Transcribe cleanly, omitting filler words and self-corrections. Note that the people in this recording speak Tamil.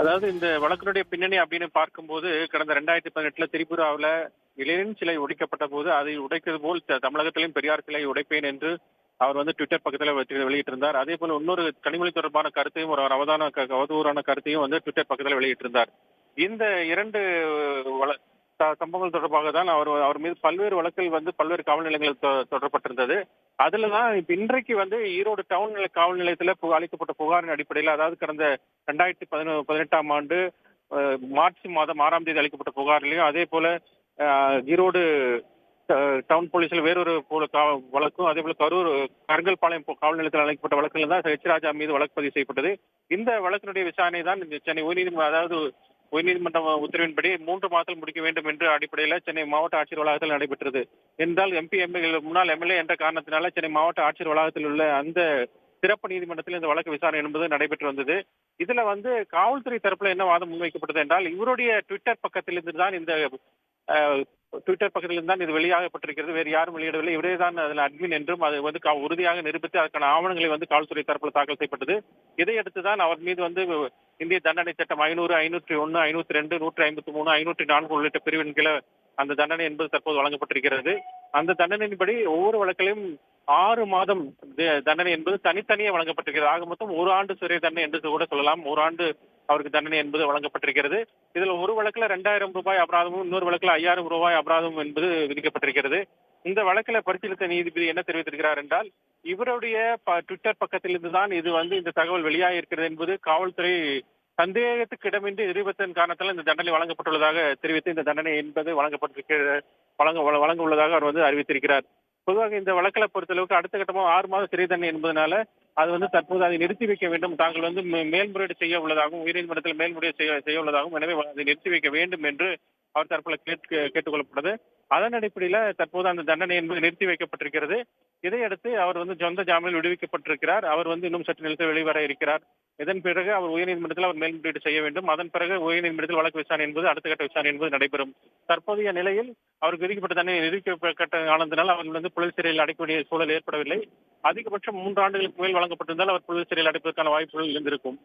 அதாவது இந்த வழக்கினுடைய பின்னணி அப்படின்னு பார்க்கும்போது, கடந்த 2018 திரிபுராவுல லெனின் சிலை உடைக்கப்பட்ட போது, அதை உடைத்தது போல் தமிழகத்திலும் பெரியார் சிலை உடைப்பேன் என்று அவர் ட்விட்டர் பக்கத்துல வெளியிட்டிருந்தார். அதேபோல இன்னொரு கனிமொழி தொடர்பான கருத்தையும், ஒரு அவதூறான கருத்தையும் ட்விட்டர் பக்கத்துல வெளியிட்டிருந்தார். இந்த 2 வழ சம்பவங்கள் தொடர்பாக தான் அவர் மீது பல்வேறு வழக்குகள் பல்வேறு காவல் நிலையங்களில் தொடரப்பட்டிருந்தது. அதுல தான் இப்ப இன்றைக்கு ஈரோடு டவுன் காவல் நிலையத்துல அளிக்கப்பட்ட புகாரின் அடிப்படையில், அதாவது கடந்த 2018ஆம் ஆண்டு மார்ச் மாதம் 6ஆம் தேதி அளிக்கப்பட்ட புகாரிலையும், அதே போல ஈரோடு டவுன் போலீஸ்ல வேறொரு வழக்கும், அதே போல கரூர் கருங்கல்பாளையம் காவல் நிலையத்தில் அழைக்கப்பட்ட வழக்குல தான் ஹெச் ராஜா மீது வழக்கு பதிவு செய்யப்பட்டது. இந்த வழக்கினுடைய விசாரணை தான் சென்னை உயர்நீதிமன்றம், அதாவது உயர்நீதிமன்ற உத்தரவின்படி 3 மாதத்தில் முடிக்க வேண்டும் என்ற அடிப்படையில் சென்னை மாவட்ட ஆட்சியர் வளாகத்தில் நடைபெற்றது. என்றால் முன்னாள் எம்எல்ஏ என்ற காரணத்தினால சென்னை மாவட்ட ஆட்சியர் வளாகத்தில் உள்ள அந்த சிறப்பு நீதிமன்றத்தில் இந்த வழக்கு விசாரணை என்பது நடைபெற்று வந்தது. இதுல காவல்துறை தரப்புல என்ன வாதம் முன்வைக்கப்பட்டது என்றால், இவருடைய ட்விட்டர் பக்கத்திலிருந்து தான் ட்விட்டர் பக்கத்திலிருந்து தான் இது வெளியாகப்பட்டிருக்கிறது. வேறு யாரும் வெளியிடவில்லை. இவரே தான் அதில் அட்மின் என்றும் அது உறுதியாக நிரூபித்து அதற்கான ஆவணங்களை காவல்துறை தரப்பில் தாக்கல் செய்யப்பட்டது. இதையடுத்து தான் அவர் மீது இந்திய தண்டனை சட்டம் 500, 501, 502, 153, 504 உள்ளிட்ட பிரிவின் கீழ அந்த தண்டனை என்பது தற்போது வழங்கப்பட்டிருக்கிறது. அந்த தண்டனையின்படி ஒவ்வொரு வழக்கிலும் 6 மாதம் தண்டனை என்பது தனித்தனியே வழங்கப்பட்டிருக்கிறது. ஆக மொத்தம் 1 ஆண்டு சிறை தண்டனை என்று கூட சொல்லலாம். 1 ஆண்டு அவருக்கு தண்டனை என்பது வழங்கப்பட்டிருக்கிறது. இதில் ஒரு வழக்குல ரூ. 2000 அபராதமும், இன்னொரு வழக்குல ரூ. 5000 அபராதமும் என்பது விதிக்கப்பட்டிருக்கிறது. இந்த வழக்கில பரிசீலித்த நீதிபதி என்ன தெரிவித்திருக்கிறார் என்றால், இவருடைய ட்விட்டர் பக்கத்திலிருந்து தான் இந்த தகவல் வெளியாகியிருக்கிறது என்பது காவல்துறை சந்தேகத்துக்கு இடமின்றி நிரூபித்ததன் காரணத்தால் இந்த தண்டனை வழங்கப்பட்டுள்ளதாக தெரிவித்து, இந்த தண்டனை என்பது வழங்க உள்ளதாக அவர் அறிவித்திருக்கிறார். பொதுவாக இந்த வழக்கில பொறுத்தளவுக்கு அடுத்த கட்டமாக 6 மாத சிறை தண்டனை என்பதனால அது தற்போது அதை நிறுத்தி வைக்க வேண்டும். தாங்கள் மேல்முறையீடு செய்ய உள்ளதாகவும், உயர்நீதிமன்றத்தில் மேல்முறையீடு செய்ய உள்ளதாகவும், எனவே அதை நிறுத்தி வைக்க வேண்டும் என்று அவர் தரப்புல கேட்டுக்கொள்ளப்பட்டது. அதன் அடிப்படையில தற்போது அந்த தண்டனை என்பது நிறுத்தி வைக்கப்பட்டிருக்கிறது. இதையடுத்து அவர் சொந்த ஜாமீனில் விடுவிக்கப்பட்டிருக்கிறார். அவர் இன்னும் சற்று நேரத்தில் வெளிவர இருக்கிறார். இதன் பிறகு அவர் உயர்நீதிமன்றத்தில் அவர் மேல்முறையீடு செய்ய வேண்டும். அதன் பிறகு உயர்நீதிமன்றத்தில் வழக்கு விசாரணை என்பது அடுத்த கட்ட விசாரணை என்பது நடைபெறும். தற்போதைய நிலையில் அவருக்கு விதிக்கப்பட்ட தண்டனை நிரூபிக்கப்பட்ட ஆனதினால் அவர் புழல் சிறையில் அடைக்க வேண்டிய சூழல் ஏற்படவில்லை. அதிகபட்சம் 3 ஆண்டுகளுக்கு மேல் வழங்கப்பட்டிருந்தால் அவர் புழல் சிறையில் அடைப்பதற்கான வாய்ப்புகள் இருந்திருக்கும்.